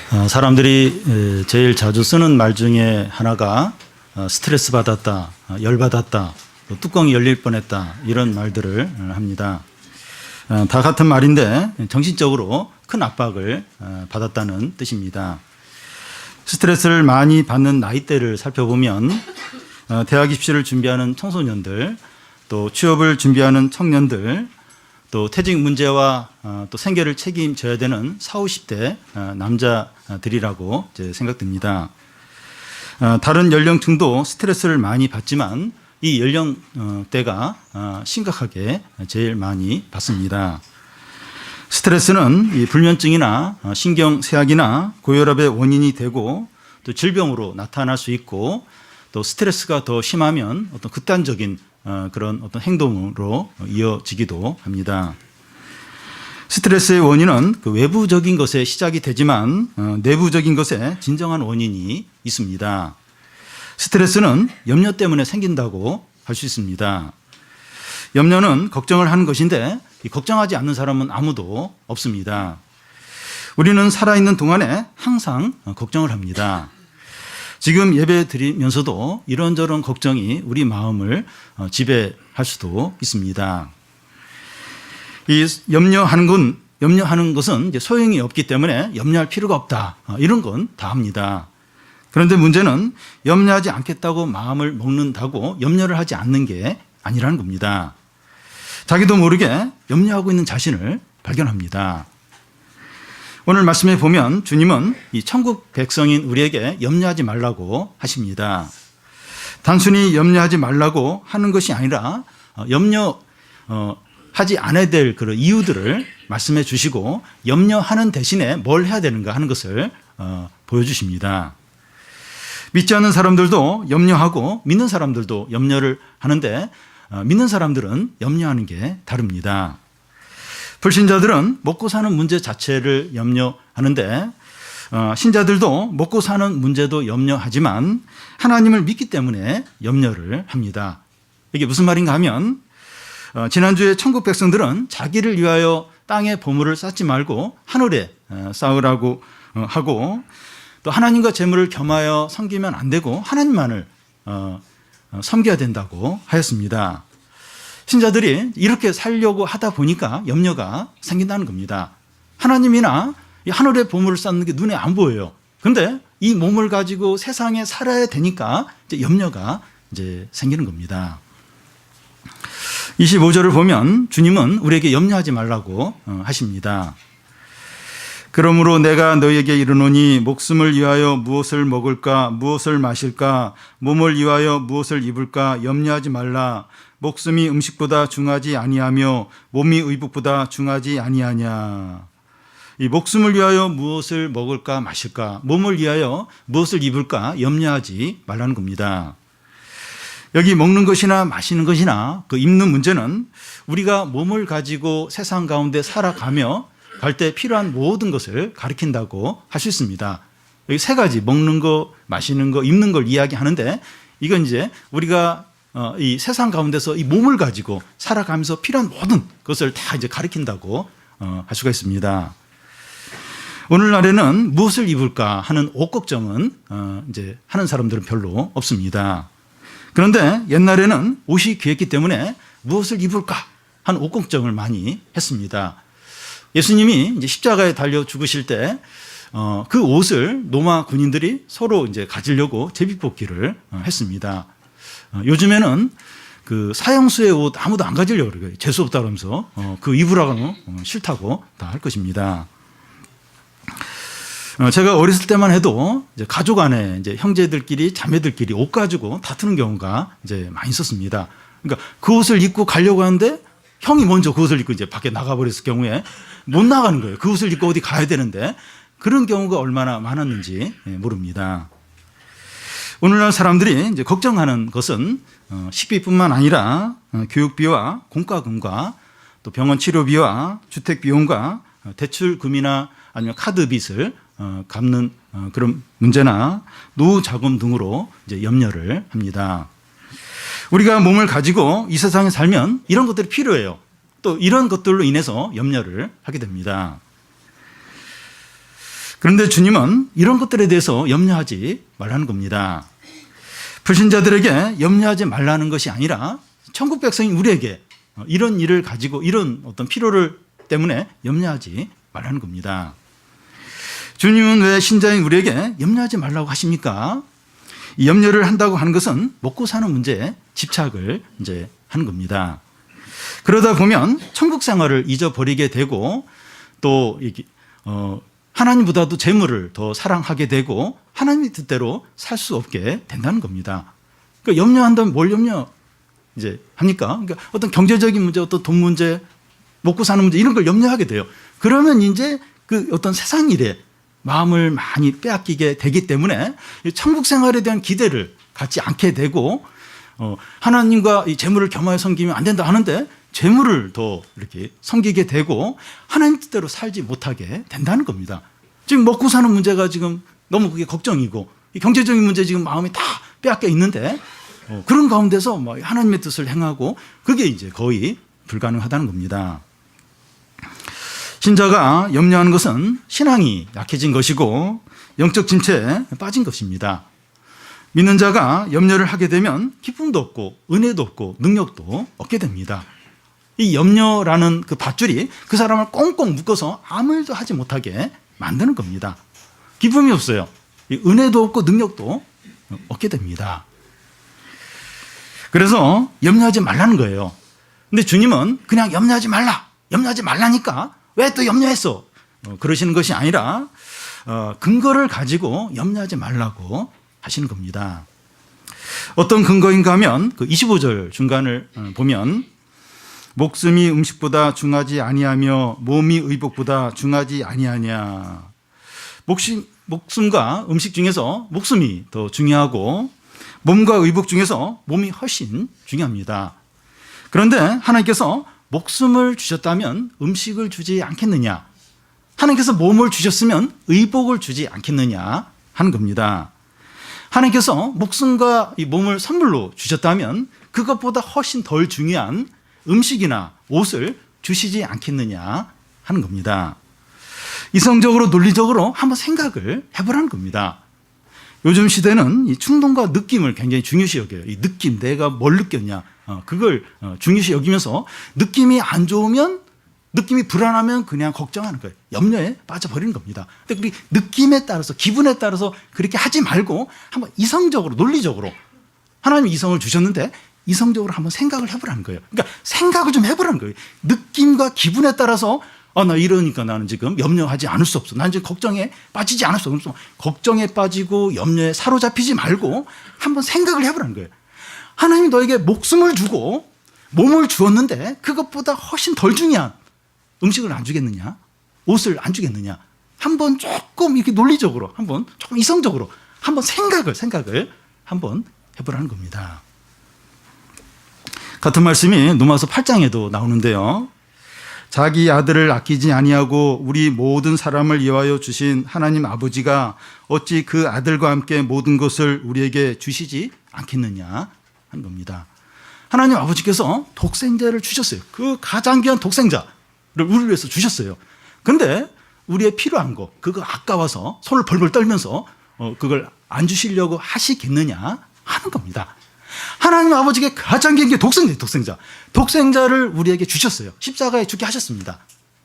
사람들이 제일 자주 쓰는 말 중에 하나가 스트레스 받았다, 열 받았다, 뚜껑이 열릴 뻔했다 이런 말들을 합니다. 다 같은 말인데 정신적으로 큰 압박을 받았다는 뜻입니다. 스트레스를 많이 받는 나이대를 살펴보면 대학 입시를 준비하는 청소년들, 또 취업을 준비하는 청년들, 또 퇴직 문제와 또 생계를 책임져야 되는 40, 50대 남자들이라고 생각됩니다. 다른 연령층도 스트레스를 많이 받지만 이 연령대가 심각하게 제일 많이 받습니다. 스트레스는 이 불면증이나 신경쇠약이나 고혈압의 원인이 되고 또 질병으로 나타날 수 있고 또 스트레스가 더 심하면 어떤 극단적인 그런 어떤 행동으로 이어지기도 합니다. 스트레스의 원인은 그 외부적인 것에 시작이 되지만 내부적인 것에 진정한 원인이 있습니다. 스트레스는 염려 때문에 생긴다고 할 수 있습니다. 염려는 걱정을 하는 것인데 걱정하지 않는 사람은 아무도 없습니다. 우리는 살아있는 동안에 항상 걱정을 합니다. 지금 예배 드리면서도 이런저런 걱정이 우리 마음을 지배할 수도 있습니다. 이 염려하는 것은 이제 소용이 없기 때문에 염려할 필요가 없다. 이런 건 다 합니다. 그런데 문제는 염려하지 않겠다고 마음을 먹는다고 염려를 하지 않는 게 아니라는 겁니다. 자기도 모르게 염려하고 있는 자신을 발견합니다. 오늘 말씀에 보면 주님은 이 천국 백성인 우리에게 염려하지 말라고 하십니다. 단순히 염려하지 말라고 하는 것이 아니라 염려하지 않아야 될 그런 이유들을 말씀해 주시고 염려하는 대신에 뭘 해야 되는가 하는 것을 보여주십니다. 믿지 않는 사람들도 염려하고 믿는 사람들도 염려를 하는데 믿는 사람들은 염려하는 게 다릅니다. 불신자들은 먹고 사는 문제 자체를 염려하는데 신자들도 먹고 사는 문제도 염려하지만 하나님을 믿기 때문에 염려를 합니다. 이게 무슨 말인가 하면 지난주에 천국 백성들은 자기를 위하여 땅에 보물을 쌓지 말고 하늘에 쌓으라고 하고 또 하나님과 재물을 겸하여 섬기면 안 되고 하나님만을 섬겨야 된다고 하였습니다. 신자들이 이렇게 살려고 하다 보니까 염려가 생긴다는 겁니다. 하나님이나 이 하늘의 보물을 쌓는 게 눈에 안 보여요. 그런데 이 몸을 가지고 세상에 살아야 되니까 이제 염려가 이제 생기는 겁니다. 25절을 보면 주님은 우리에게 염려하지 말라고 하십니다. 그러므로 내가 너희에게 이르노니 목숨을 위하여 무엇을 먹을까 무엇을 마실까 몸을 위하여 무엇을 입을까 염려하지 말라. 목숨이 음식보다 중하지 아니하며 몸이 의복보다 중하지 아니하냐. 이 목숨을 위하여 무엇을 먹을까 마실까 몸을 위하여 무엇을 입을까 염려하지 말라는 겁니다. 여기 먹는 것이나 마시는 것이나 그 입는 문제는 우리가 몸을 가지고 세상 가운데 살아가며 갈 때 필요한 모든 것을 가리킨다고 할 수 있습니다. 여기 세 가지 먹는 거, 마시는 거, 입는 걸 이야기하는데 이건 이제 우리가 이 세상 가운데서 이 몸을 가지고 살아가면서 필요한 모든 것을 다 이제 가리킨다고 할 수가 있습니다. 오늘날에는 무엇을 입을까 하는 옷 걱정은 이제 하는 사람들은 별로 없습니다. 그런데 옛날에는 옷이 귀했기 때문에 무엇을 입을까 하는 옷 걱정을 많이 했습니다. 예수님이 이제 십자가에 달려 죽으실 때 그 옷을 로마 군인들이 서로 이제 가지려고 제비뽑기를 했습니다. 요즘에는 그 사형수의 옷 아무도 안 가지려고 그래요. 재수 없다 그러면서 그 입으라고 싫다고 다 할 것입니다. 제가 어렸을 때만 해도 이제 가족 안에 이제 형제들끼리 자매들끼리 옷 가지고 다투는 경우가 이제 많이 있었습니다. 그러니까 그 옷을 입고 가려고 하는데 형이 먼저 그 옷을 입고 이제 밖에 나가버렸을 경우에 못 나가는 거예요. 그 옷을 입고 어디 가야 되는데 그런 경우가 얼마나 많았는지 모릅니다. 오늘날 사람들이 이제 걱정하는 것은 식비뿐만 아니라 교육비와 공과금과 또 병원 치료비와 주택 비용과 대출금이나 아니면 카드 빚을 갚는 그런 문제나 노후 자금 등으로 이제 염려를 합니다. 우리가 몸을 가지고 이 세상에 살면 이런 것들이 필요해요. 또 이런 것들로 인해서 염려를 하게 됩니다. 그런데 주님은 이런 것들에 대해서 염려하지 말라는 겁니다. 불신자들에게 염려하지 말라는 것이 아니라 천국 백성인 우리에게 이런 일을 가지고 이런 어떤 필요를 때문에 염려하지 말라는 겁니다. 주님은 왜 신자인 우리에게 염려하지 말라고 하십니까? 이 염려를 한다고 하는 것은 먹고 사는 문제에 집착을 이제 하는 겁니다. 그러다 보면 천국 생활을 잊어버리게 되고 또 하나님보다도 재물을 더 사랑하게 되고 하나님의 뜻대로 살 수 없게 된다는 겁니다. 그러니까 염려한다면 뭘 염려 이제 합니까? 그러니까 어떤 경제적인 문제, 어떤 돈 문제, 먹고 사는 문제 이런 걸 염려하게 돼요. 그러면 이제 그 어떤 세상 일에 마음을 많이 빼앗기게 되기 때문에 천국 생활에 대한 기대를 갖지 않게 되고 하나님과 이 재물을 겸하여 섬기면 안 된다 하는데 재물을 더 이렇게 섬기게 되고 하나님 뜻대로 살지 못하게 된다는 겁니다. 지금 먹고 사는 문제가 지금 너무 그게 걱정이고 이 경제적인 문제 지금 마음이 다 빼앗겨 있는데 그런 가운데서 하나님의 뜻을 행하고 그게 이제 거의 불가능하다는 겁니다. 신자가 염려하는 것은 신앙이 약해진 것이고 영적 침체에 빠진 것입니다. 믿는 자가 염려를 하게 되면 기쁨도 없고 은혜도 없고 능력도 얻게 됩니다. 이 염려라는 그 밧줄이 그 사람을 꽁꽁 묶어서 아무 일도 하지 못하게 만드는 겁니다. 기쁨이 없어요. 은혜도 없고 능력도 얻게 됩니다. 그래서 염려하지 말라는 거예요. 근데 주님은 그냥 염려하지 말라니까 왜 또 염려했어? 그러시는 것이 아니라 근거를 가지고 염려하지 말라고 하시는 겁니다. 어떤 근거인가 하면 그 25절 중간을 보면 목숨이 음식보다 중하지 아니하며 몸이 의복보다 중하지 아니하냐. 목숨과 음식 중에서 목숨이 더 중요하고 몸과 의복 중에서 몸이 훨씬 중요합니다. 그런데 하나님께서 목숨을 주셨다면 음식을 주지 않겠느냐? 하나님께서 몸을 주셨으면 의복을 주지 않겠느냐 하는 겁니다. 하나님께서 목숨과 이 몸을 선물로 주셨다면 그것보다 훨씬 덜 중요한 음식이나 옷을 주시지 않겠느냐 하는 겁니다. 이성적으로 논리적으로 한번 생각을 해보라는 겁니다. 요즘 시대는 이 충동과 느낌을 굉장히 중요시 여겨요. 이 느낌, 내가 뭘 느꼈냐, 그걸 중요시 여기면서 느낌이 안 좋으면, 느낌이 불안하면 그냥 걱정하는 거예요. 염려에 빠져버리는 겁니다. 근데 우리 느낌에 따라서, 기분에 따라서 그렇게 하지 말고 한번 이성적으로, 논리적으로 하나님이 이성을 주셨는데 이성적으로 한번 생각을 해보라는 거예요. 그러니까 생각을 좀 해보라는 거예요. 느낌과 기분에 따라서 나 이러니까 나는 지금 염려하지 않을 수 없어. 난 지금 걱정에 빠지지 않을 수 없어. 걱정에 빠지고 염려에 사로잡히지 말고 한번 생각을 해보라는 거예요. 하나님이 너에게 목숨을 주고 몸을 주었는데 그것보다 훨씬 덜 중요한 음식을 안 주겠느냐? 옷을 안 주겠느냐? 한번 조금 이렇게 논리적으로, 한번 조금 이성적으로 한번 생각을 한번 해보라는 겁니다. 같은 말씀이 로마서 8장에도 나오는데요. 자기 아들을 아끼지 아니하고 우리 모든 사람을 위하여 주신 하나님 아버지가 어찌 그 아들과 함께 모든 것을 우리에게 주시지 않겠느냐 하는 겁니다. 하나님 아버지께서 독생자를 주셨어요. 그 가장 귀한 독생자를 우리를 위해서 주셨어요. 그런데 우리의 필요한 거, 그거 아까워서 손을 벌벌 떨면서 그걸 안 주시려고 하시겠느냐 하는 겁니다. 하나님 아버지께 가장 귀한 게 독생자예요. 독생자를 우리에게 주셨어요. 십자가에 죽게 하셨습니다.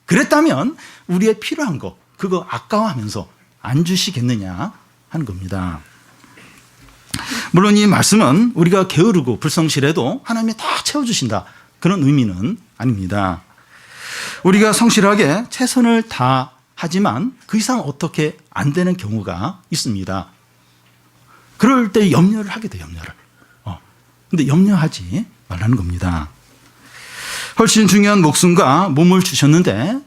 그랬다면 우리의 필요한 거, 그거 아까워하면서 안 주시겠느냐 하는 겁니다. 물론 이 말씀은 우리가 게으르고 불성실해도 하나님이 다 채워주신다, 그런 의미는 아닙니다. 우리가 성실하게 최선을 다하지만 그 이상 어떻게 안 되는 경우가 있습니다. 그럴 때 염려를 하게 돼요. 근데 염려하지 말라는 겁니다. 훨씬 중요한 목숨과 몸을 주셨는데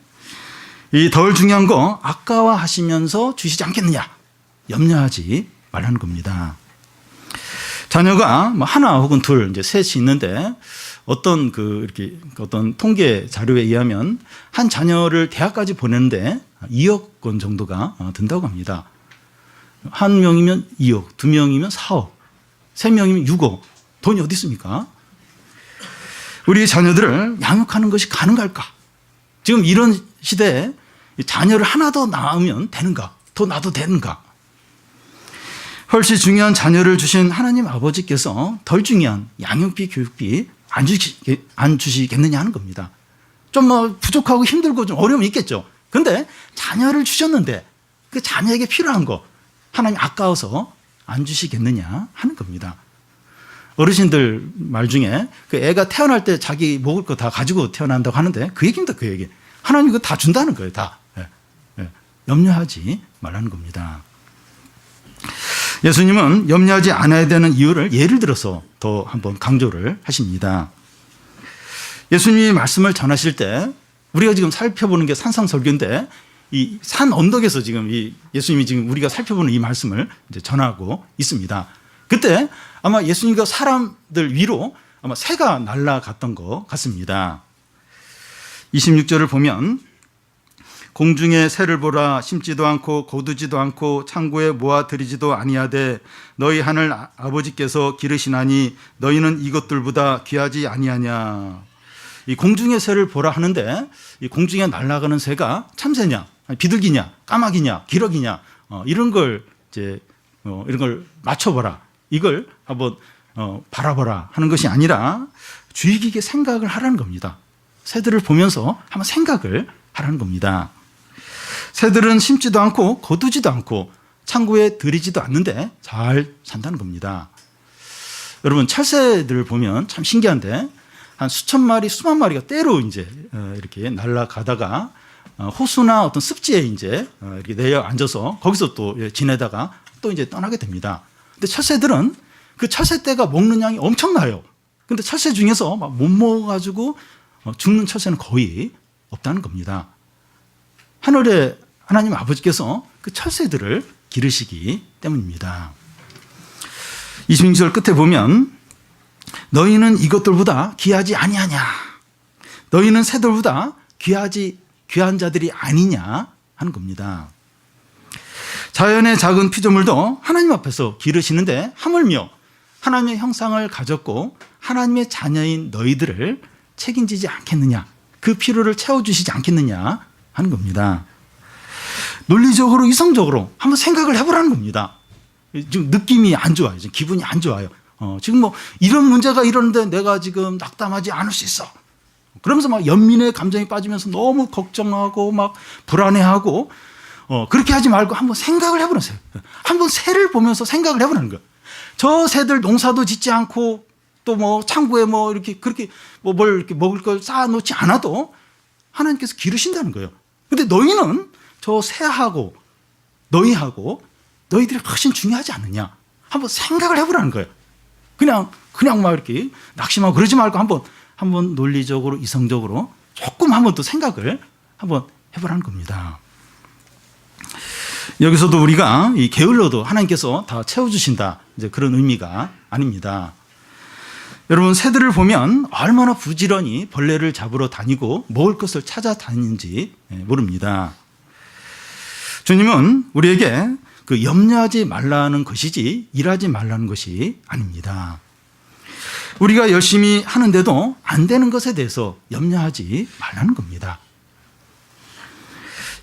이 덜 중요한 거 아까워하시면서 주시지 않겠느냐, 염려하지 말라는 겁니다. 자녀가 하나 혹은 둘, 이제 셋이 있는데 어떤 이렇게 어떤 통계 자료에 의하면 한 자녀를 대학까지 보내는데 2억 원 정도가 든다고 합니다. 한 명이면 2억, 두 명이면 4억, 세 명이면 6억. 돈이 어디 있습니까? 우리 자녀들을 양육하는 것이 가능할까? 지금 이런 시대에 자녀를 하나 더 낳으면 되는가? 더 놔도 되는가? 훨씬 중요한 자녀를 주신 하나님 아버지께서 덜 중요한 양육비, 교육비 안 주시겠느냐 하는 겁니다. 좀 뭐 부족하고 힘들고 좀 어려움이 있겠죠. 근데 자녀를 주셨는데 그 자녀에게 필요한 거 하나님 아까워서 안 주시겠느냐 하는 겁니다. 어르신들 말 중에 그 애가 태어날 때 자기 먹을 거 다 가지고 태어난다고 하는데 그 얘기입니다. 그 얘기. 하나님 그거 다 준다는 거예요. 다. 염려하지 말라는 겁니다. 예수님은 염려하지 않아야 되는 이유를 예를 들어서 더 한번 강조를 하십니다. 예수님이 말씀을 전하실 때 우리가 지금 살펴보는 게 산상설교인데 이 산 언덕에서 지금 예수님이 지금 우리가 살펴보는 이 말씀을 이제 전하고 있습니다. 그때 아마 예수님과 사람들 위로 아마 새가 날아갔던 것 같습니다. 26절을 보면 공중에 새를 보라 심지도 않고 거두지도 않고 창고에 모아들이지도 아니하되 너희 하늘 아버지께서 기르시나니 너희는 이것들보다 귀하지 아니하냐. 이 공중의 새를 보라 하는데 이 공중에 날아가는 새가 참새냐, 비둘기냐, 까마귀냐, 기러기냐 이런 걸 이제 이런 걸 맞춰보라. 이걸 한번 바라보라 하는 것이 아니라 주의 깊게 생각을 하라는 겁니다. 새들을 보면서 한번 생각을 하라는 겁니다. 새들은 심지도 않고 거두지도 않고 창고에 들이지도 않는데 잘 산다는 겁니다. 여러분 철새들을 보면 참 신기한데 한 수천 마리, 수만 마리가 때로 이제 이렇게 날아가다가 호수나 어떤 습지에 이제 이렇게 내려 앉아서 거기서 또 지내다가 또 이제 떠나게 됩니다. 근데 철새들은 그 철새떼가 먹는 양이 엄청나요. 근데 철새 중에서 막 못 먹어가지고 죽는 철새는 거의 없다는 겁니다. 하늘에 하나님 아버지께서 그 철새들을 기르시기 때문입니다. 26절 끝에 보면 너희는 이것들보다 귀하지 아니하냐. 너희는 새들보다 귀한 자들이 아니냐 하는 겁니다. 자연의 작은 피조물도 하나님 앞에서 기르시는데 하물며 하나님의 형상을 가졌고 하나님의 자녀인 너희들을 책임지지 않겠느냐. 그 필요를 채워주시지 않겠느냐 하는 겁니다. 논리적으로 이성적으로 한번 생각을 해보라는 겁니다. 지금 느낌이 안 좋아요. 지금 기분이 안 좋아요. 지금 뭐 이런 문제가 이러는데 내가 지금 낙담하지 않을 수 있어. 그러면서 막 연민의 감정이 빠지면서 너무 걱정하고 막 불안해하고 그렇게 하지 말고 한번 생각을 해보라세요. 한번 새를 보면서 생각을 해보라는 거예요. 저 새들 농사도 짓지 않고 또 뭐 창고에 뭐 이렇게 그렇게 뭐 뭘 이렇게 먹을 걸 쌓아놓지 않아도 하나님께서 기르신다는 거예요. 근데 너희는 저 새하고 너희들이 훨씬 중요하지 않느냐. 한번 생각을 해보라는 거예요. 그냥 막 이렇게 낙심하고 그러지 말고 한번 논리적으로 이성적으로 조금 한번 또 생각을 한번 해보라는 겁니다. 여기서도 우리가 이 게을러도 하나님께서 다 채워주신다 이제 그런 의미가 아닙니다. 여러분 새들을 보면 얼마나 부지런히 벌레를 잡으러 다니고 먹을 것을 찾아다니는지 모릅니다. 주님은 우리에게 그 염려하지 말라는 것이지 일하지 말라는 것이 아닙니다. 우리가 열심히 하는데도 안 되는 것에 대해서 염려하지 말라는 겁니다.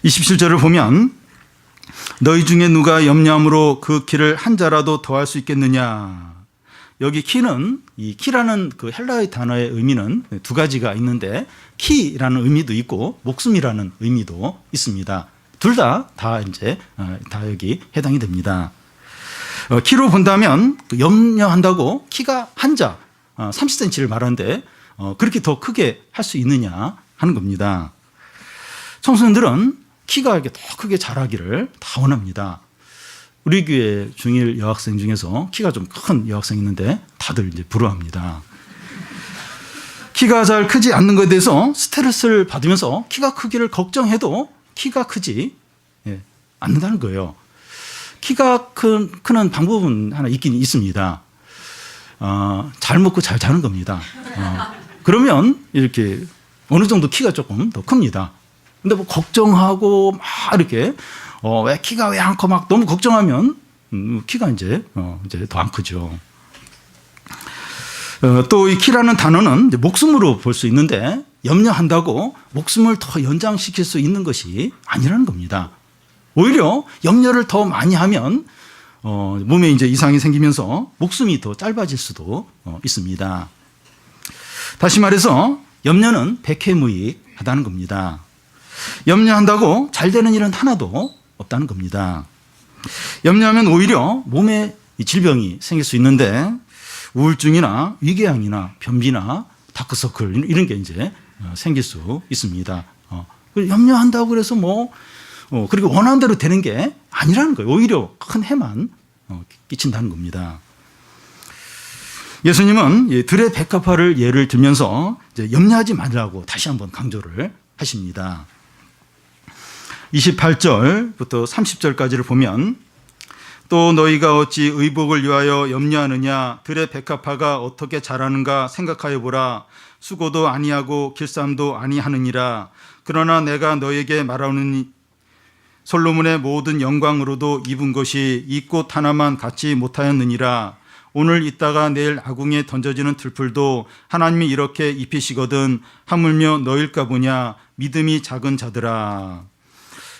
27절을 보면 너희 중에 누가 염려함으로 그 키를 한 자라도 더할 수 있겠느냐. 여기 키는 이 키라는 그 헬라의 단어의 의미는 두 가지가 있는데 키라는 의미도 있고 목숨이라는 의미도 있습니다. 둘 다 이제 다 여기 해당이 됩니다. 키로 본다면 염려한다고 키가 한자 30cm를 말하는데 그렇게 더 크게 할 수 있느냐 하는 겁니다. 청소년들은 키가 이렇게 더 크게 자라기를 다 원합니다. 우리 교회 중1 여학생 중에서 키가 좀 큰 여학생이 있는데 다들 이제 부러워합니다. 키가 잘 크지 않는 것에 대해서 스트레스를 받으면서 키가 크기를 걱정해도 키가 크지 않는다는 거예요. 키가 크는 방법은 하나 있긴 있습니다. 잘 먹고 잘 자는 겁니다. 그러면 이렇게 어느 정도 키가 조금 더 큽니다. 근데 뭐 걱정하고 막 이렇게 왜 키가 왜 안 커 막 너무 걱정하면 키가 이제 더 안 크죠. 또 이 키라는 단어는 이제 목숨으로 볼 수 있는데 염려한다고 목숨을 더 연장시킬 수 있는 것이 아니라는 겁니다. 오히려 염려를 더 많이 하면 몸에 이제 이상이 생기면서 목숨이 더 짧아질 수도 있습니다. 다시 말해서 염려는 백해무익하다는 겁니다. 염려한다고 잘 되는 일은 하나도 없다는 겁니다. 염려하면 오히려 몸에 질병이 생길 수 있는데 우울증이나 위궤양이나 변비나 다크서클 이런 게 이제 생길 수 있습니다. 염려한다고 그래서 그리고 원하는 대로 되는 게 아니라는 거예요. 오히려 큰 해만 끼친다는 겁니다. 예수님은 들의 백합화를 예를 들면서 이제 염려하지 말라고 다시 한번 강조를 하십니다. 28절부터 30절까지를 보면 또 너희가 어찌 의복을 위하여 염려하느냐 들의 백합화가 어떻게 자라는가 생각하여 보라. 수고도 아니하고 길쌈도 아니하느니라. 그러나 내가 너에게 말하노니 솔로몬의 모든 영광으로도 입은 것이 이 꽃 하나만 갖지 못하였느니라. 오늘 있다가 내일 아궁에 던져지는 들풀도 하나님이 이렇게 입히시거든 하물며 너일까 보냐 믿음이 작은 자들아.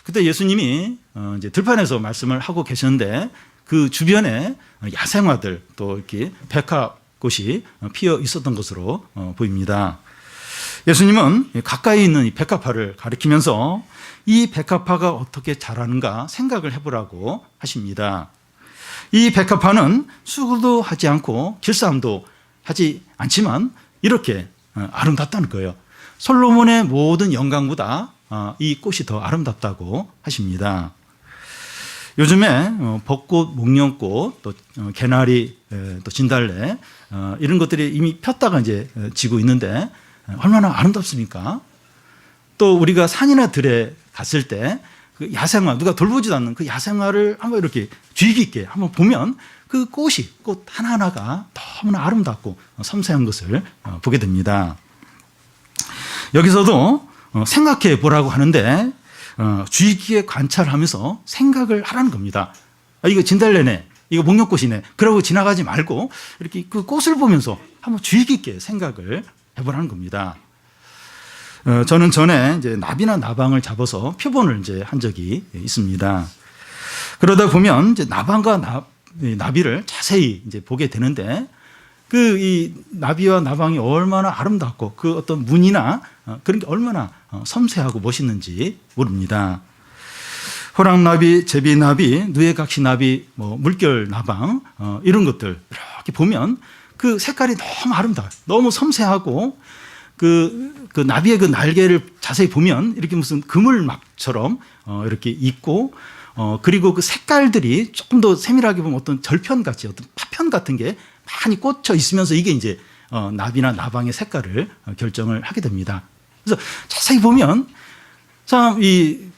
그때 예수님이 이제 들판에서 말씀을 하고 계셨는데 그 주변에 야생화들 또 이렇게 백합꽃이 피어 있었던 것으로 보입니다. 예수님은 가까이 있는 이 백합화를 가리키면서 이 백합화가 어떻게 자라는가 생각을 해보라고 하십니다. 이 백합화는 수고도 하지 않고 길쌈도 하지 않지만 이렇게 아름답다는 거예요. 솔로몬의 모든 영광보다 이 꽃이 더 아름답다고 하십니다. 요즘에 벚꽃, 목련꽃, 또 개나리, 또 진달래 이런 것들이 이미 폈다가 이제 지고 있는데 얼마나 아름답습니까? 또 우리가 산이나 들에 갔을 때 그 야생화, 누가 돌보지도 않는 그 야생화를 한번 이렇게 주의 깊게 한번 보면 그 꽃 하나하나가 너무나 아름답고 섬세한 것을 보게 됩니다. 여기서도 생각해 보라고 하는데 주의 깊게 관찰하면서 생각을 하라는 겁니다. 이거 진달래네, 이거 목련꽃이네. 그러고 지나가지 말고 이렇게 그 꽃을 보면서 한번 주의 깊게 생각을 해보라는 겁니다. 저는 전에 이제 나비나 나방을 잡아서 표본을 이제 한 적이 있습니다. 그러다 보면 이제 나방과 나비를 자세히 이제 보게 되는데 그 이 나비와 나방이 얼마나 아름답고 그 어떤 무늬나 그런 게 얼마나 섬세하고 멋있는지 모릅니다. 호랑나비, 제비나비, 누에각시나비, 물결나방 이런 것들 이렇게 보면 그 색깔이 너무 아름다워요. 너무 섬세하고 그 나비의 그 날개를 자세히 보면 이렇게 무슨 그물막처럼 이렇게 있고 그리고 그 색깔들이 조금 더 세밀하게 보면 어떤 절편같이 어떤 파편 같은 게 많이 꽂혀 있으면서 이게 이제 나비나 나방의 색깔을 결정을 하게 됩니다. 그래서 자세히 보면 참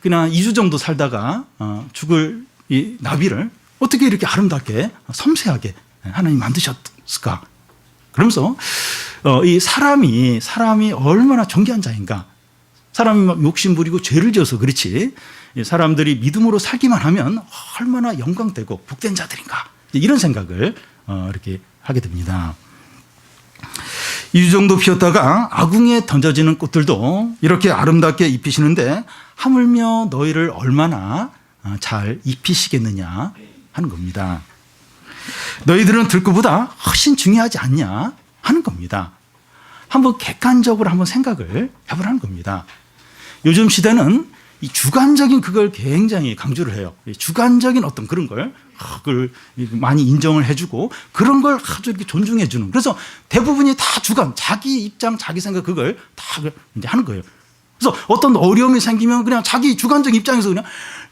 그냥 2주 정도 살다가 죽을 이 나비를 어떻게 이렇게 아름답게 섬세하게 하나님 만드셨을까? 그러면서 이 사람이 얼마나 존귀한 자인가? 사람이 막 욕심 부리고 죄를 지어서 그렇지 사람들이 믿음으로 살기만 하면 얼마나 영광되고 복된 자들인가? 이런 생각을 이렇게 하게 됩니다. 2주 정도 피었다가 아궁에 던져지는 꽃들도 이렇게 아름답게 입히시는데 하물며 너희를 얼마나 잘 입히시겠느냐 하는 겁니다. 너희들은 들꽃보다 훨씬 중요하지 않냐 하는 겁니다. 한번 객관적으로 한번 생각을 해보라는 겁니다. 요즘 시대는 이 주관적인 그걸 굉장히 강조를 해요. 주관적인 어떤 그런 그걸 많이 인정을 해주고 그런 걸 아주 이렇게 존중해주는. 그래서 대부분이 다 주관, 자기 입장, 자기 생각 그걸 다 이제 하는 거예요. 그래서 어떤 어려움이 생기면 그냥 자기 주관적 입장에서 그냥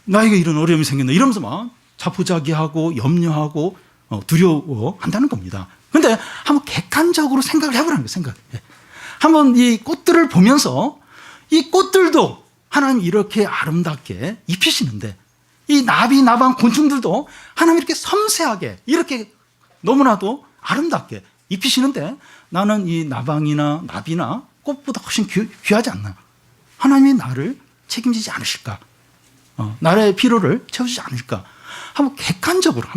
나에게 이런 어려움이 생겼네 이러면서 막 자포자기하고 염려하고 두려워한다는 겁니다. 그런데 한번 객관적으로 생각을 해보라는 거예요. 생각. 한번 이 꽃들을 보면서 이 꽃들도 하나님 이렇게 아름답게 입히시는데 이 나비, 나방, 곤충들도 하나님 이렇게 섬세하게 이렇게 너무나도 아름답게 입히시는데 나는 이 나방이나 나비나 꽃보다 훨씬 귀하지 않나? 하나님이 나를 책임지지 않으실까? 나의 필요를 채워주지 않을까? 한번 객관적으로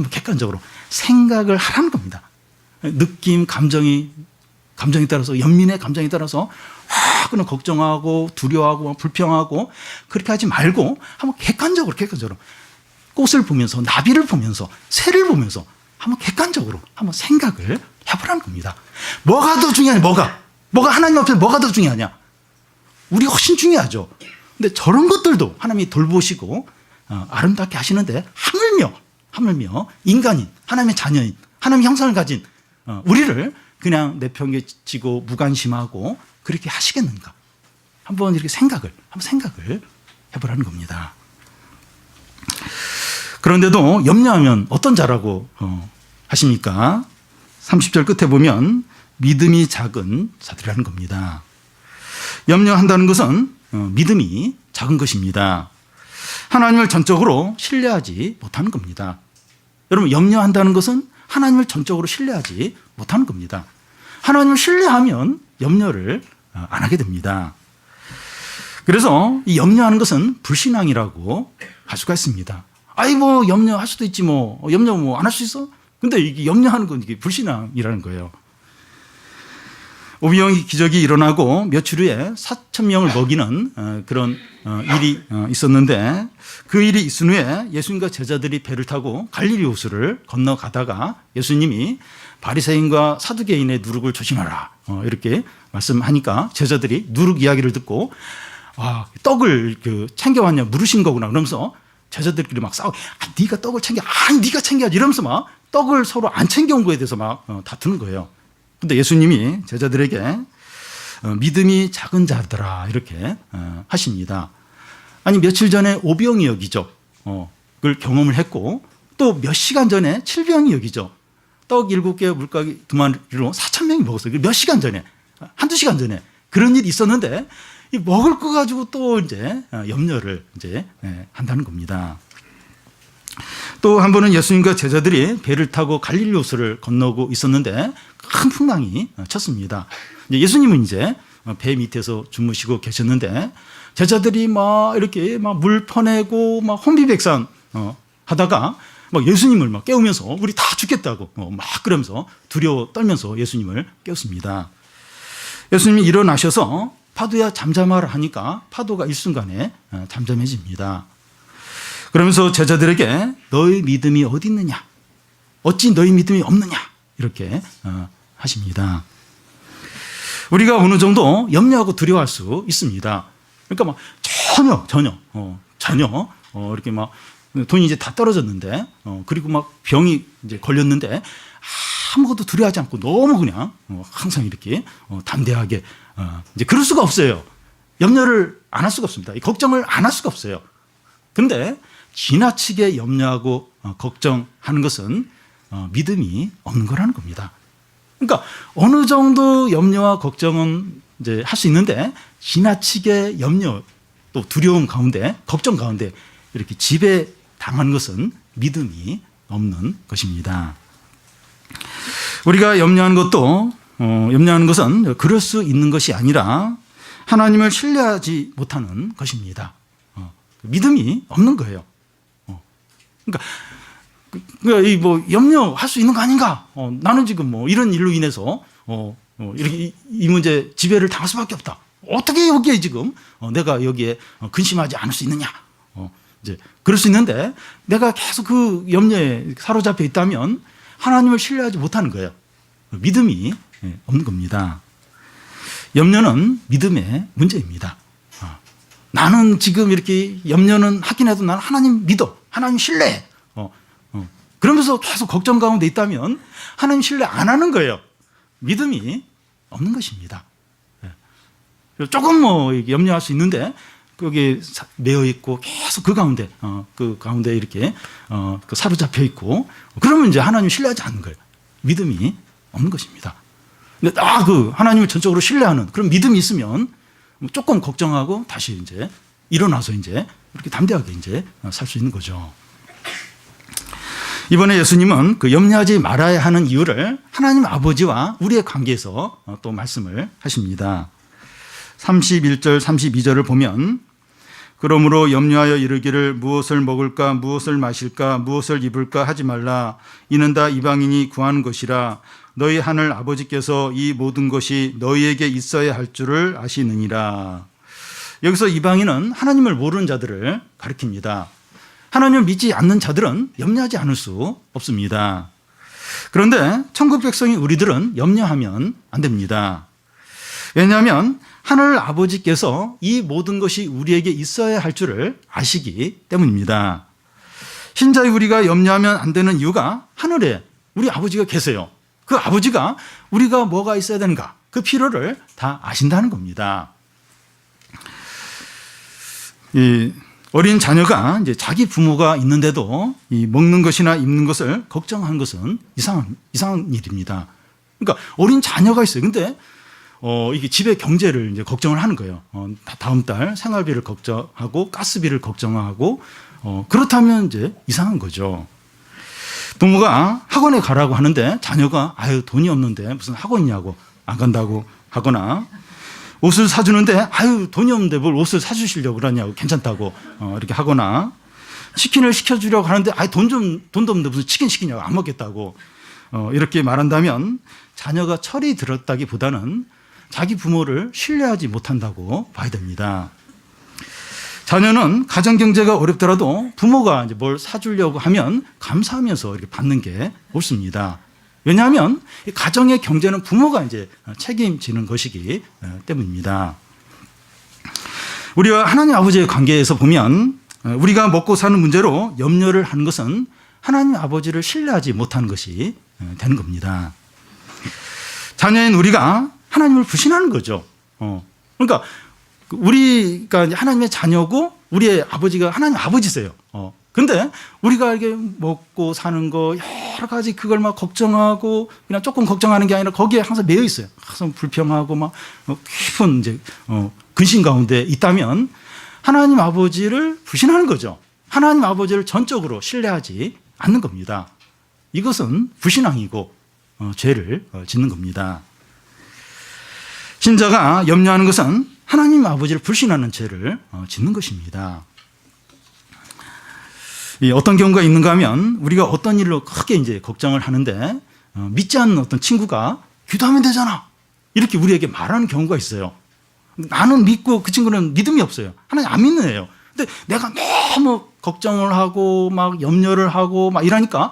생각을 하라는 겁니다. 느낌, 감정에 따라서 연민의 감정에 따라서 그런 걱정하고 두려워하고 불평하고 그렇게 하지 말고 한번 객관적으로 꽃을 보면서 나비를 보면서 새를 보면서 한번 객관적으로 한번 생각을 해보라는 겁니다. 뭐가 더 중요하냐? 뭐가 하나님 앞에서 뭐가 더 중요하냐? 우리가 훨씬 중요하죠. 근데 저런 것들도 하나님이 돌보시고 아름답게 하시는데 하물며 인간인 하나님의 자녀인 하나님의 형상을 가진 우리를 그냥 내팽개치고 무관심하고 그렇게 하시겠는가? 한번 이렇게 생각을 해보라는 겁니다. 그런데도 염려하면 어떤 자라고 하십니까? 30절 끝에 보면 믿음이 작은 자들이라는 겁니다. 염려한다는 것은 믿음이 작은 것입니다. 하나님을 전적으로 신뢰하지 못하는 겁니다. 여러분, 염려한다는 것은 하나님을 전적으로 신뢰하지 못하는 겁니다. 하나님을 신뢰하면 염려를 안 하게 됩니다. 그래서 이 염려하는 것은 불신앙이라고 할 수가 있습니다. 뭐 염려할 수도 있지 염려 안 할 수 있어? 근데 이게 염려하는 건 이게 불신앙이라는 거예요. 오병이어 기적이 일어나고 며칠 후에 4,000명을 먹이는 그런 일이 있었는데 그 일이 있은 후에 예수님과 제자들이 배를 타고 갈릴리 호수를 건너가다가 예수님이 바리새인과 사두개인의 누룩을 조심하라 이렇게 말씀하니까 제자들이 누룩 이야기를 듣고 떡을 챙겨왔냐 물으신 거구나 그러면서 제자들끼리 막 싸우고 네가 떡을 챙겨 네가 챙겨야지 이러면서 막 떡을 서로 안 챙겨온 거에 대해서 막 다투는 거예요. 근데 예수님이 제자들에게 믿음이 작은 자들아 이렇게 하십니다. 아니 며칠 전에 5병이 여기죠. 그걸 경험을 했고 또 몇 시간 전에 7병이 여기죠. 떡 7개 물고기 2마리로 4,000명이 먹었어요. 몇 시간 전에 한두 시간 전에 그런 일이 있었는데 이 먹을 거 가지고 또 이제 염려를 이제 한다는 겁니다. 또 한 번은 예수님과 제자들이 배를 타고 갈릴리 호수를 건너고 있었는데 큰 풍랑이 쳤습니다. 예수님은 이제 배 밑에서 주무시고 계셨는데 제자들이 막 이렇게 막 물 퍼내고 막 혼비백산 하다가 막 예수님을 막 깨우면서 우리 다 죽겠다고 막 그러면서 두려워 떨면서 예수님을 깨웠습니다. 예수님이 일어나셔서 파도야 잠잠하라 하니까 파도가 일순간에 잠잠해집니다. 그러면서 제자들에게 너희 믿음이 어디 있느냐? 어찌 너희 믿음이 없느냐? 이렇게 하십니다. 우리가 어느 정도 염려하고 두려워할 수 있습니다. 그러니까 막 전혀 이렇게 막 돈이 이제 다 떨어졌는데 그리고 막 병이 이제 걸렸는데 아무것도 두려워하지 않고 너무 그냥 항상 이렇게 담대하게 이제 그럴 수가 없어요. 염려를 안 할 수가 없습니다. 걱정을 안 할 수가 없어요. 그런데 지나치게 염려하고 걱정하는 것은 믿음이 없는 거라는 겁니다. 그러니까 어느 정도 염려와 걱정은 이제 할 수 있는데 지나치게 염려 또 두려움 가운데 걱정 가운데 이렇게 지배 당하는 것은 믿음이 없는 것입니다. 우리가 염려하는 것은 그럴 수 있는 것이 아니라 하나님을 신뢰하지 못하는 것입니다. 믿음이 없는 거예요. 그러니까 이 염려할 수 있는 거 아닌가? 나는 지금 이런 일로 인해서 이렇게 이 문제 지배를 당할 수밖에 없다. 어떻게 여기에 지금 내가 여기에 근심하지 않을 수 있느냐? 이제 그럴 수 있는데 내가 계속 그 염려에 사로잡혀 있다면 하나님을 신뢰하지 못하는 거예요. 믿음이 없는 겁니다. 염려는 믿음의 문제입니다. 나는 지금 이렇게 염려는 하긴 해도 나는 하나님 믿어. 하나님 신뢰해. 그러면서 계속 걱정 가운데 있다면 하나님 신뢰 안 하는 거예요. 믿음이 없는 것입니다. 조금 염려할 수 있는데 거기에 매여 있고 계속 그 가운데 이렇게 사로잡혀 있고 그러면 이제 하나님 신뢰하지 않는 거예요. 믿음이 없는 것입니다. 근데 하나님을 전적으로 신뢰하는 그런 믿음이 있으면 조금 걱정하고 다시 이제 일어나서 이제 이렇게 담대하게 이제 살 수 있는 거죠. 이번에 예수님은 그 염려하지 말아야 하는 이유를 하나님 아버지와 우리의 관계에서 또 말씀을 하십니다. 31절 32절을 보면 그러므로 염려하여 이르기를 무엇을 먹을까 무엇을 마실까 무엇을 입을까 하지 말라 이는 다 이방인이 구하는 것이라 너희 하늘 아버지께서 이 모든 것이 너희에게 있어야 할 줄을 아시느니라. 여기서 이방인은 하나님을 모르는 자들을 가리킵니다. 하나님을 믿지 않는 자들은 염려하지 않을 수 없습니다. 그런데 천국 백성인 우리들은 염려하면 안 됩니다. 왜냐하면 하늘 아버지께서 이 모든 것이 우리에게 있어야 할 줄을 아시기 때문입니다. 신자의 우리가 염려하면 안 되는 이유가 하늘에 우리 아버지가 계세요. 그 아버지가 우리가 뭐가 있어야 되는가, 그 필요를 다 아신다는 겁니다. 이 어린 자녀가 이제 자기 부모가 있는데도 이 먹는 것이나 입는 것을 걱정하는 것은 이상한 일입니다. 그러니까 어린 자녀가 있어요. 근데 이게 집의 경제를 이제 걱정을 하는 거예요. 다음 달 생활비를 걱정하고 가스비를 걱정하고 그렇다면 이제 이상한 거죠. 부모가 학원에 가라고 하는데 자녀가 아유 돈이 없는데 무슨 학원이냐고 안 간다고 하거나, 옷을 사주는데 아유 돈이 없는데 뭘 옷을 사주시려고 그러냐고 괜찮다고 이렇게 하거나, 치킨을 시켜주려고 하는데 아유 돈도 없는데 무슨 치킨 시키냐고 안 먹겠다고 이렇게 말한다면 자녀가 철이 들었다기보다는 자기 부모를 신뢰하지 못한다고 봐야 됩니다. 자녀는 가정 경제가 어렵더라도 부모가 이제 뭘 사주려고 하면 감사하면서 이렇게 받는 게 옳습니다. 왜냐하면 가정의 경제는 부모가 이제 책임지는 것이기 때문입니다. 우리와 하나님 아버지의 관계에서 보면 우리가 먹고 사는 문제로 염려를 하는 것은 하나님 아버지를 신뢰하지 못하는 것이 되는 겁니다. 자녀인 우리가 하나님을 불신하는 거죠. 그러니까 우리가 하나님의 자녀고 우리의 아버지가 하나님 아버지세요. 근데 우리가 이렇게 먹고 사는 거 여러 가지 그걸 막 걱정하고 그냥 조금 걱정하는 게 아니라 거기에 항상 매여 있어요. 항상 불평하고 막 깊은 이제 근심 가운데 있다면 하나님 아버지를 불신하는 거죠. 하나님 아버지를 전적으로 신뢰하지 않는 겁니다. 이것은 불신앙이고 죄를 짓는 겁니다. 신자가 염려하는 것은 하나님 아버지를 불신하는 죄를 짓는 것입니다. 어떤 경우가 있는가 하면 우리가 어떤 일로 크게 이제 걱정을 하는데 믿지 않는 어떤 친구가 기도하면 되잖아 이렇게 우리에게 말하는 경우가 있어요. 나는 믿고 그 친구는 믿음이 없어요. 하나님 안 믿는 애예요. 근데 내가 너무 걱정을 하고 막 염려를 하고 막 이러니까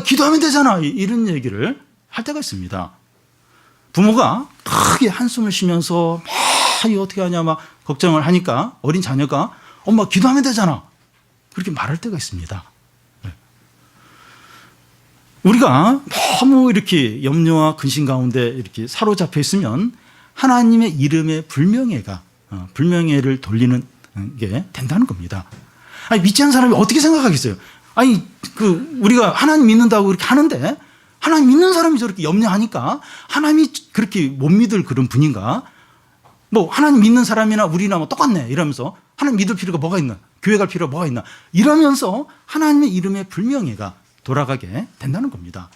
기도하면 되잖아 이런 얘기를 할 때가 있습니다. 부모가 크게 한숨을 쉬면서 막 이거 어떻게 하냐 막 걱정을 하니까 어린 자녀가 엄마 기도하면 되잖아 그렇게 말할 때가 있습니다. 우리가 너무 이렇게 염려와 근심 가운데 이렇게 사로잡혀 있으면 하나님의 이름의 불명예를 돌리는 게 된다는 겁니다. 아니, 믿지 않는 사람이 어떻게 생각하겠어요? 아니, 우리가 하나님 믿는다고 그렇게 하는데 하나님 믿는 사람이 저렇게 염려하니까 하나님이 그렇게 못 믿을 그런 분인가? 뭐 하나님 믿는 사람이나 우리나 뭐 똑같네 이러면서 하나님 믿을 필요가 뭐가 있나? 교회 갈 필요가 뭐가 있나? 이러면서 하나님의 이름의 불명예가 돌아가게 된다는 겁니다.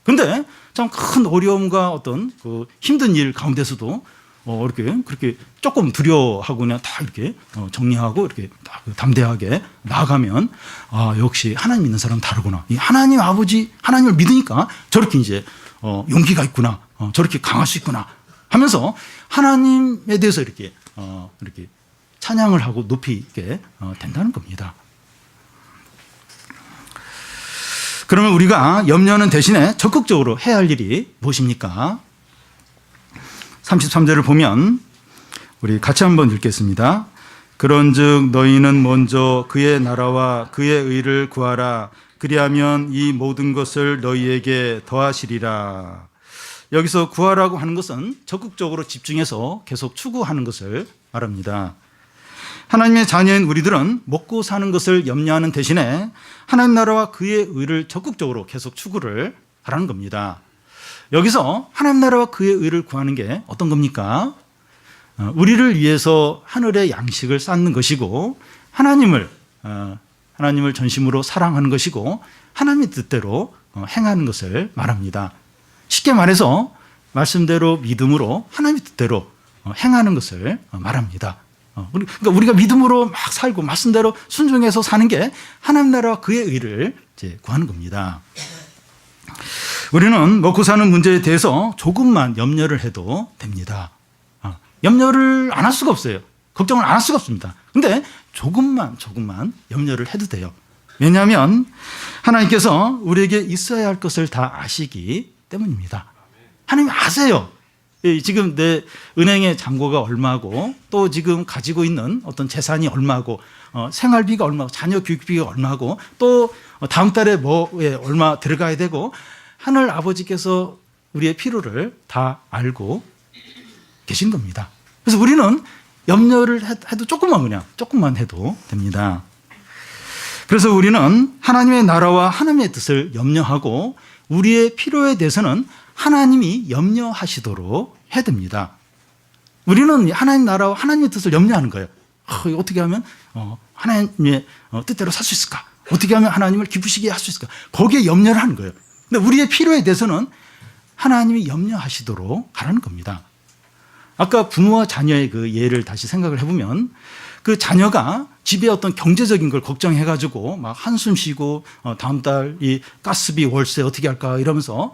근데 참 큰 어려움과 어떤 그 힘든 일 가운데서도 이렇게 그렇게 조금 두려워하고 그냥 다 이렇게 정리하고 이렇게 딱 담대하게 나아가면 역시 하나님 믿는 사람은 다르구나. 이 하나님 아버지 하나님을 믿으니까 저렇게 이제 용기가 있구나. 저렇게 강할 수 있구나 하면서 하나님에 대해서 이렇게 찬양을 하고 높이게 된다는 겁니다. 그러면 우리가 염려하는 대신에 적극적으로 해야 할 일이 무엇입니까? 33절을 보면 우리 같이 한번 읽겠습니다. 그런즉 너희는 먼저 그의 나라와 그의 의를 구하라. 그리하면 이 모든 것을 너희에게 더하시리라. 여기서 구하라고 하는 것은 적극적으로 집중해서 계속 추구하는 것을 말합니다. 하나님의 자녀인 우리들은 먹고 사는 것을 염려하는 대신에 하나님 나라와 그의 의를 적극적으로 계속 추구를 하라는 겁니다. 여기서 하나님 나라와 그의 의를 구하는 게 어떤 겁니까? 우리를 위해서 하늘의 양식을 쌓는 것이고 하나님을 전심으로 사랑하는 것이고 하나님의 뜻대로 행하는 것을 말합니다. 쉽게 말해서 말씀대로 믿음으로 하나님의 뜻대로 행하는 것을 말합니다. 그러니까 우리가 믿음으로 막 살고 말씀대로 순종해서 사는 게 하나님 나라와 그의 의를 이제 구하는 겁니다. 우리는 먹고 사는 문제에 대해서 조금만 염려를 해도 됩니다. 염려를 안 할 수가 없어요. 걱정을 안 할 수가 없습니다. 근데 조금만 염려를 해도 돼요. 왜냐하면 하나님께서 우리에게 있어야 할 것을 다 아시기 때문입니다. 하나님 아세요. 지금 내 은행의 잔고가 얼마고, 또 지금 가지고 있는 어떤 재산이 얼마고, 생활비가 얼마고, 자녀 교육비가 얼마고, 또 다음 달에 뭐에 얼마 들어가야 되고, 하늘 아버지께서 우리의 필요를 다 알고 계신 겁니다. 그래서 우리는 염려를 해도 조금만 해도 됩니다. 그래서 우리는 하나님의 나라와 하나님의 뜻을 염려하고, 우리의 필요에 대해서는 하나님이 염려하시도록 해야 됩니다. 우리는 하나님 나라와 하나님의 뜻을 염려하는 거예요. 어떻게 하면 하나님의 뜻대로 살 수 있을까? 어떻게 하면 하나님을 기쁘시게 할 수 있을까? 거기에 염려를 하는 거예요. 근데 우리의 필요에 대해서는 하나님이 염려하시도록 하라는 겁니다. 아까 부모와 자녀의 그 예를 다시 생각을 해보면, 그 자녀가 집에 어떤 경제적인 걸 걱정해가지고 막 한숨 쉬고 다음 달 이 가스비 월세 어떻게 할까 이러면서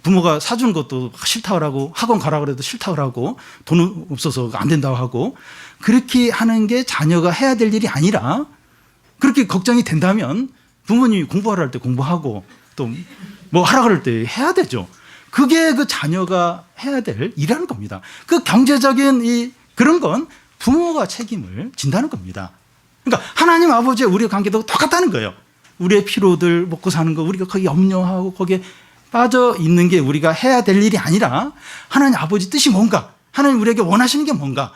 부모가 사주는 것도 싫다고 하고, 학원 가라 그래도 싫다고 하고, 돈 없어서 안 된다고 하고, 그렇게 하는 게 자녀가 해야 될 일이 아니라, 그렇게 걱정이 된다면 부모님이 공부하라 할 때 공부하고, 또 뭐 하라 그럴 때 해야 되죠. 그게 그 자녀가 해야 될 일이라는 겁니다. 그 경제적인 그런 건 부모가 책임을 진다는 겁니다. 그러니까 하나님 아버지의 우리의 관계도 똑같다는 거예요. 우리의 필요들 먹고 사는 거 우리가 거기 염려하고 거기에 빠져 있는 게 우리가 해야 될 일이 아니라, 하나님 아버지 뜻이 뭔가, 하나님 우리에게 원하시는 게 뭔가,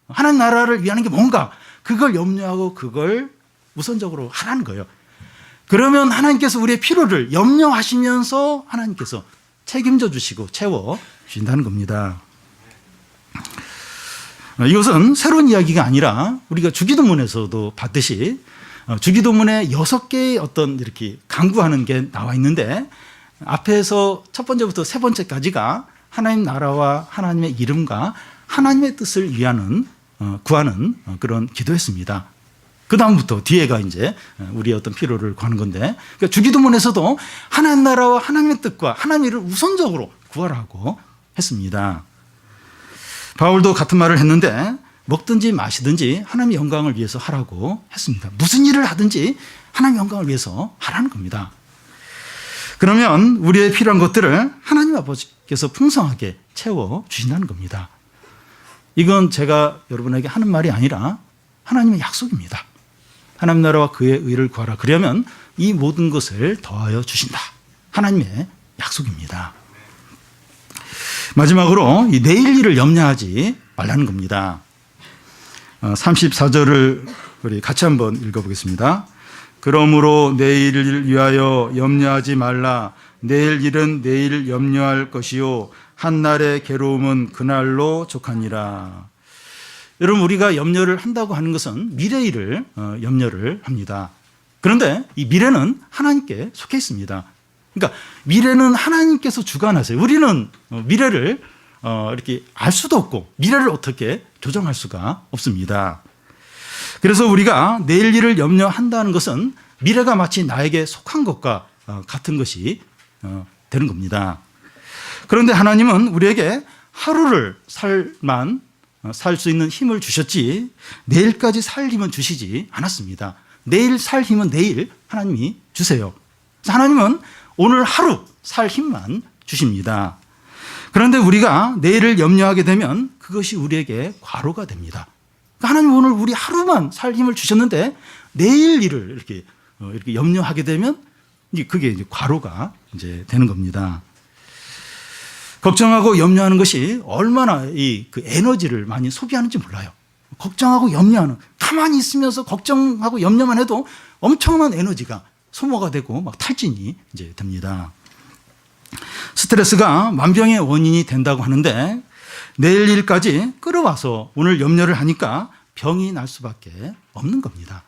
하나님 나라를 위하는 게 뭔가, 그걸 염려하고 그걸 우선적으로 하라는 거예요. 그러면 하나님께서 우리의 필요를 염려하시면서 하나님께서 책임져 주시고 채워 주신다는 겁니다. 이것은 새로운 이야기가 아니라 우리가 주기도문에서도 봤듯이, 주기도문에 6개의 어떤 이렇게 강구하는 게 나와 있는데, 앞에서 첫 번째부터 세 번째까지가 하나님 나라와 하나님의 이름과 하나님의 뜻을 위하는 구하는 그런 기도였습니다. 그 다음부터 뒤에가 이제 우리의 어떤 필요를 구하는 건데, 그러니까 주기도문에서도 하나님 나라와 하나님의 뜻과 하나님의 일을 우선적으로 구하라고 했습니다. 바울도 같은 말을 했는데, 먹든지 마시든지 하나님의 영광을 위해서 하라고 했습니다. 무슨 일을 하든지 하나님의 영광을 위해서 하라는 겁니다. 그러면 우리의 필요한 것들을 하나님 아버지께서 풍성하게 채워 주신다는 겁니다. 이건 제가 여러분에게 하는 말이 아니라 하나님의 약속입니다. 하나님 나라와 그의 의를 구하라. 그러면 이 모든 것을 더하여 주신다. 하나님의 약속입니다. 마지막으로 이 내일 일을 염려하지 말라는 겁니다. 34절을 우리 같이 한번 읽어보겠습니다. 그러므로 내일을 위하여 염려하지 말라. 내일 일은 내일 염려할 것이요 한날의 괴로움은 그날로 족하니라. 여러분, 우리가 염려를 한다고 하는 것은 미래 일을 염려를 합니다. 그런데 이 미래는 하나님께 속해 있습니다. 그러니까 미래는 하나님께서 주관하세요. 우리는 미래를 이렇게 알 수도 없고 미래를 어떻게 조정할 수가 없습니다. 그래서 우리가 내일 일을 염려한다는 것은 미래가 마치 나에게 속한 것과 같은 것이 되는 겁니다. 그런데 하나님은 우리에게 하루를 살 수 있는 힘을 주셨지, 내일까지 살 힘은 주시지 않았습니다. 내일 살 힘은 내일 하나님이 주세요. 하나님은 오늘 하루 살 힘만 주십니다. 그런데 우리가 내일을 염려하게 되면 그것이 우리에게 과로가 됩니다. 하나님 오늘 우리 하루만 살 힘을 주셨는데 내일 일을 이렇게 염려하게 되면 그게 이제 과로가 이제 되는 겁니다. 걱정하고 염려하는 것이 얼마나 그 에너지를 많이 소비하는지 몰라요. 걱정하고 염려하는, 가만히 있으면서 걱정하고 염려만 해도 엄청난 에너지가 소모가 되고 막 탈진이 이제 됩니다. 스트레스가 만병의 원인이 된다고 하는데, 내일 일까지 끌어와서 오늘 염려를 하니까 병이 날 수밖에 없는 겁니다.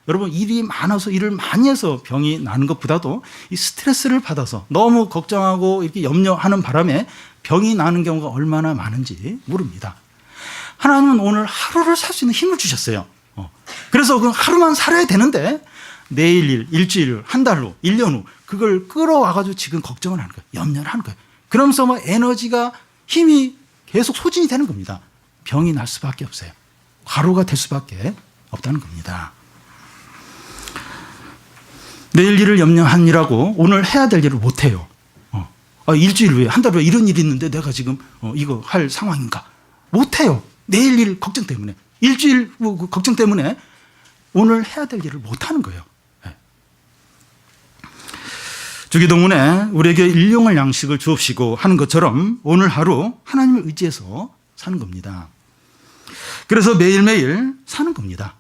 여러분, 일이 많아서 일을 많이 해서 병이 나는 것보다도 이 스트레스를 받아서 너무 걱정하고 이렇게 염려하는 바람에 병이 나는 경우가 얼마나 많은지 모릅니다. 하나님은 오늘 하루를 살 수 있는 힘을 주셨어요. 그래서 그 하루만 살아야 되는데 내일 일, 일주일 후, 한 달 후, 1년 후 그걸 끌어와가지고 지금 걱정을 하는 거예요. 염려를 하는 거예요. 그러면서 뭐 에너지가 힘이 계속 소진이 되는 겁니다. 병이 날 수밖에 없어요. 과로가 될 수밖에 없다는 겁니다. 내일 일을 염려하느라고 오늘 해야 될 일을 못해요. 일주일 후에, 한 달 후에 이런 일이 있는데 내가 지금 이거 할 상황인가? 못해요. 내일 일 걱정 때문에. 일주일 후 걱정 때문에 오늘 해야 될 일을 못하는 거예요. 주기도문에 우리에게 일용할 양식을 주옵시고 하는 것처럼 오늘 하루 하나님을 의지해서 사는 겁니다. 그래서 매일매일 사는 겁니다.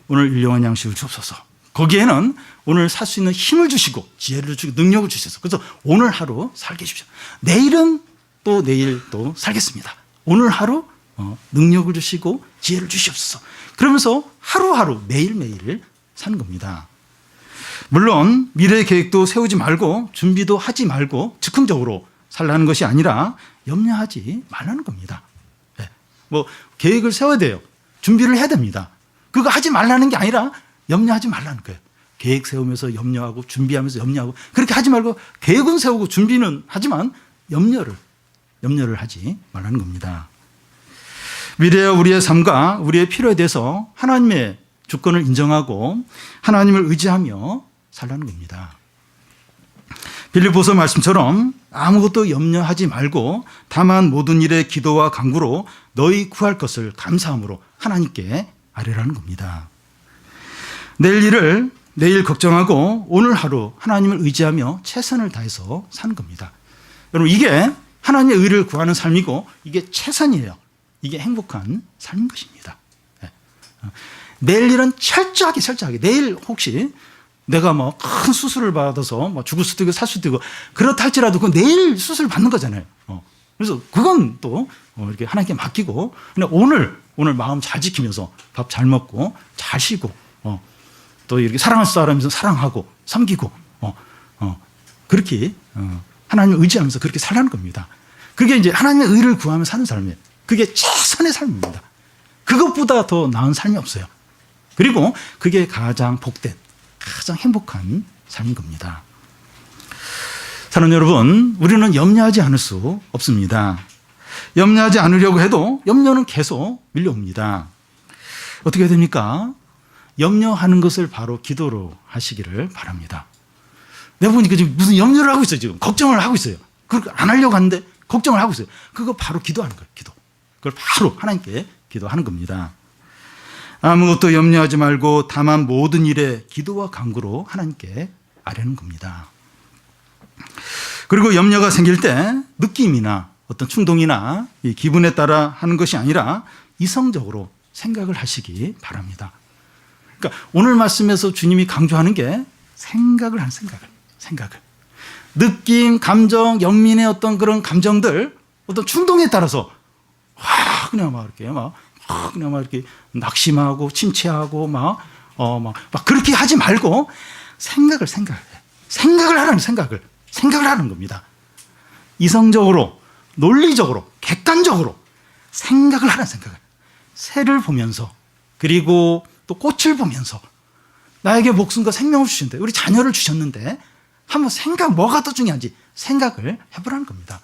오늘 일용할 양식을 주옵소서. 거기에는 오늘 살 수 있는 힘을 주시고 지혜를 주시고 능력을 주셔서 그래서 오늘 하루 살게 해주십시오. 내일은 또 내일 또 살겠습니다. 오늘 하루 능력을 주시고 지혜를 주시옵소서. 그러면서 하루하루 매일매일 사는 겁니다. 물론 미래 계획도 세우지 말고 준비도 하지 말고 즉흥적으로 살라는 것이 아니라 염려하지 말라는 겁니다. 뭐 계획을 세워야 돼요. 준비를 해야 됩니다. 그거 하지 말라는 게 아니라 염려하지 말라는 거예요. 계획 세우면서 염려하고 준비하면서 염려하고 그렇게 하지 말고 계획은 세우고 준비는 하지만 염려를 하지 말라는 겁니다. 미래의 우리의 삶과 우리의 필요에 대해서 하나님의 주권을 인정하고 하나님을 의지하며 살라는 겁니다. 빌립보서 말씀처럼 아무것도 염려하지 말고 다만 모든 일에 기도와 간구로 너희 구할 것을 감사함으로 하나님께 아뢰라는 겁니다. 내일 일을 내일 걱정하고 오늘 하루 하나님을 의지하며 최선을 다해서 사는 겁니다. 여러분 이게 하나님의 의를 구하는 삶이고 이게 최선이에요. 이게 행복한 삶인 것입니다. 내일 일은 철저하게 내일 혹시 내가 뭐 큰 수술을 받아서 뭐 죽을 수도 있고 살 수도 있고 그렇다 할지라도 그 내일 수술 받는 거잖아요. 그래서 그건 또 이렇게 하나님께 맡기고 근데 오늘 마음 잘 지키면서 밥 잘 먹고 잘 쉬고 또 이렇게 사랑할 사람이면서 사랑하고 섬기고 그렇게 하나님을 의지하면서 그렇게 살라는 겁니다. 그게 이제 하나님의 의를 구하며 사는 삶이에요. 그게 최선의 삶입니다. 그것보다 더 나은 삶이 없어요. 그리고 그게 가장 복된 가장 행복한 삶인 겁니다. 사랑하는 여러분, 우리는 염려하지 않을 수 없습니다. 염려하지 않으려고 해도 염려는 계속 밀려옵니다. 어떻게 해야 됩니까? 염려하는 것을 바로 기도로 하시기를 바랍니다. 내가 보니까 지금 무슨 염려를 하고 있어요. 지금 걱정을 하고 있어요. 그걸 안 하려고 하는데 걱정을 하고 있어요. 그거 바로 기도하는 거예요. 기도. 그걸 바로 하나님께 기도하는 겁니다. 아무것도 염려하지 말고 다만 모든 일에 기도와 간구로 하나님께 아뢰는 겁니다. 그리고 염려가 생길 때 느낌이나 어떤 충동이나 이 기분에 따라 하는 것이 아니라 이성적으로 생각을 하시기 바랍니다. 그러니까 오늘 말씀에서 주님이 강조하는 게 생각을 하는 생각을. 느낌, 감정, 영민의 어떤 그런 감정들, 어떤 충동에 따라서 그냥 막 이렇게 낙심하고 침체하고 막 그렇게 하지 말고 생각을 하는 겁니다. 이성적으로, 논리적으로, 객관적으로 생각을. 새를 보면서 그리고 또 꽃을 보면서 나에게 목숨과 생명을 주셨는데 우리 자녀를 주셨는데 한번 뭐가 더 중요한지 생각을 해보라는 겁니다.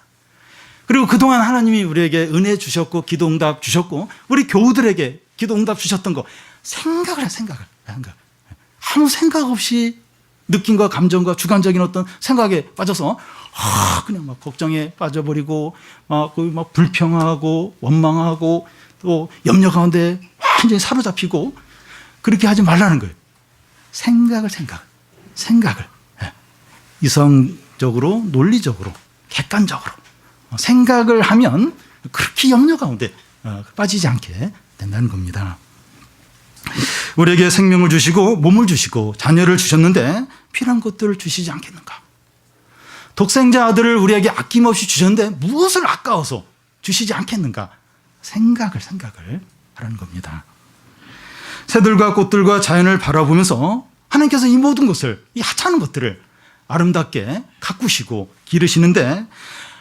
그리고 그동안 하나님이 우리에게 은혜 주셨고 기도응답 주셨고 우리 교우들에게 기도응답 주셨던 거 생각을. 아무 생각 없이 느낌과 감정과 주관적인 어떤 생각에 빠져서 그냥 막 걱정에 빠져버리고 막 불평하고 원망하고 또 염려 가운데 완전히 사로잡히고 그렇게 하지 말라는 거예요. 생각을. 이성적으로, 논리적으로, 객관적으로 생각을 하면 그렇게 염려 가운데 빠지지 않게 된다는 겁니다. 우리에게 생명을 주시고 몸을 주시고 자녀를 주셨는데 필요한 것들을 주시지 않겠는가? 독생자 아들을 우리에게 아낌없이 주셨는데 무엇을 아까워서 주시지 않겠는가? 생각을 하라는 겁니다. 새들과 꽃들과 자연을 바라보면서 하나님께서 이 모든 것을, 이 하찮은 것들을 아름답게 가꾸시고 기르시는데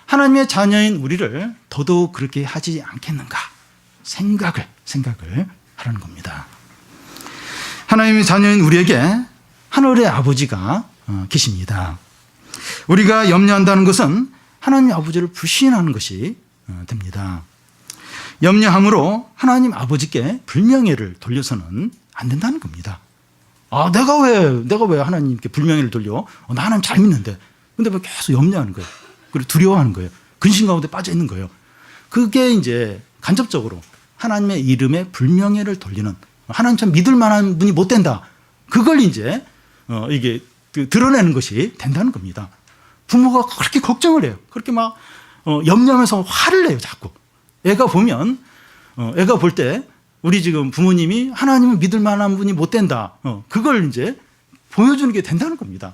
하나님의 자녀인 우리를 더더욱 그렇게 하지 않겠는가? 생각을 하라는 겁니다. 하나님의 자녀인 우리에게 하늘의 아버지가 계십니다. 우리가 염려한다는 것은 하나님 아버지를 불신하는 것이 됩니다. 염려함으로 하나님 아버지께 불명예를 돌려서는 안 된다는 겁니다. 내가 왜 하나님께 불명예를 돌려? 나 하나님 잘 믿는데. 근데 왜 계속 염려하는 거예요? 그리고 두려워하는 거예요. 근심 가운데 빠져 있는 거예요. 그게 이제 간접적으로 하나님의 이름에 불명예를 돌리는, 하나님 참 믿을 만한 분이 못 된다. 그걸 이제 이게 드러내는 것이 된다는 겁니다. 부모가 그렇게 걱정을 해요. 그렇게 막 염려하면서 화를 내요, 자꾸. 애가 보면, 애가 볼 때 우리 지금 부모님이 하나님을 믿을 만한 분이 못 된다. 그걸 이제 보여주는 게 된다는 겁니다.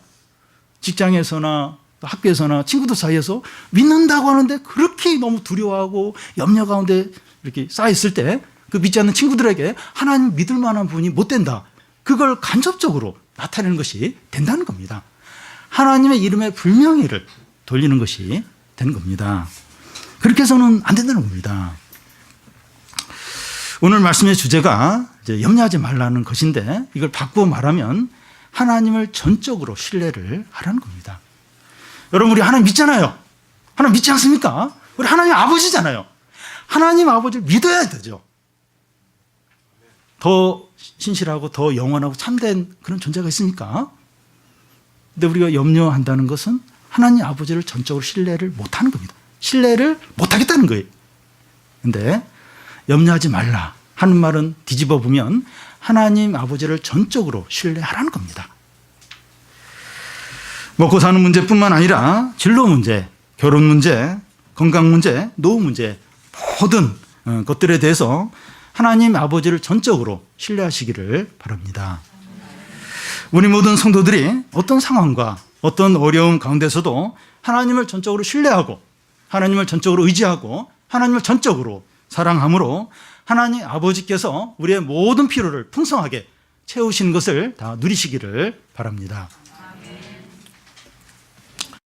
직장에서나 학교에서나 친구들 사이에서 믿는다고 하는데 그렇게 너무 두려워하고 염려 가운데 이렇게 쌓여있을 때 그 믿지 않는 친구들에게 하나님 믿을 만한 분이 못 된다. 그걸 간접적으로 나타내는 것이 된다는 겁니다. 하나님의 이름에 불명예를 돌리는 것이 되는 겁니다. 그렇게 해서는 안 된다는 겁니다. 오늘 말씀의 주제가 이제 염려하지 말라는 것인데 이걸 바꾸어 말하면 하나님을 전적으로 신뢰를 하라는 겁니다. 여러분, 우리 하나님 믿잖아요. 하나님 믿지 않습니까? 우리 하나님 아버지잖아요. 하나님 아버지를 믿어야 되죠. 더 신실하고 더 영원하고 참된 그런 존재가 있습니까? 근데 우리가 염려한다는 것은 하나님 아버지를 전적으로 신뢰를 못하는 겁니다. 신뢰를 못하겠다는 거예요. 근데 염려하지 말라 하는 말은 뒤집어 보면 하나님 아버지를 전적으로 신뢰하라는 겁니다. 먹고 사는 문제뿐만 아니라 진로 문제, 결혼 문제, 건강 문제, 노후 문제 모든 것들에 대해서 하나님 아버지를 전적으로 신뢰하시기를 바랍니다. 우리 모든 성도들이 어떤 상황과 어떤 어려움 가운데서도 하나님을 전적으로 신뢰하고 하나님을 전적으로 의지하고 하나님을 전적으로 사랑함으로 하나님 아버지께서 우리의 모든 필요를 풍성하게 채우시는 것을 다 누리시기를 바랍니다.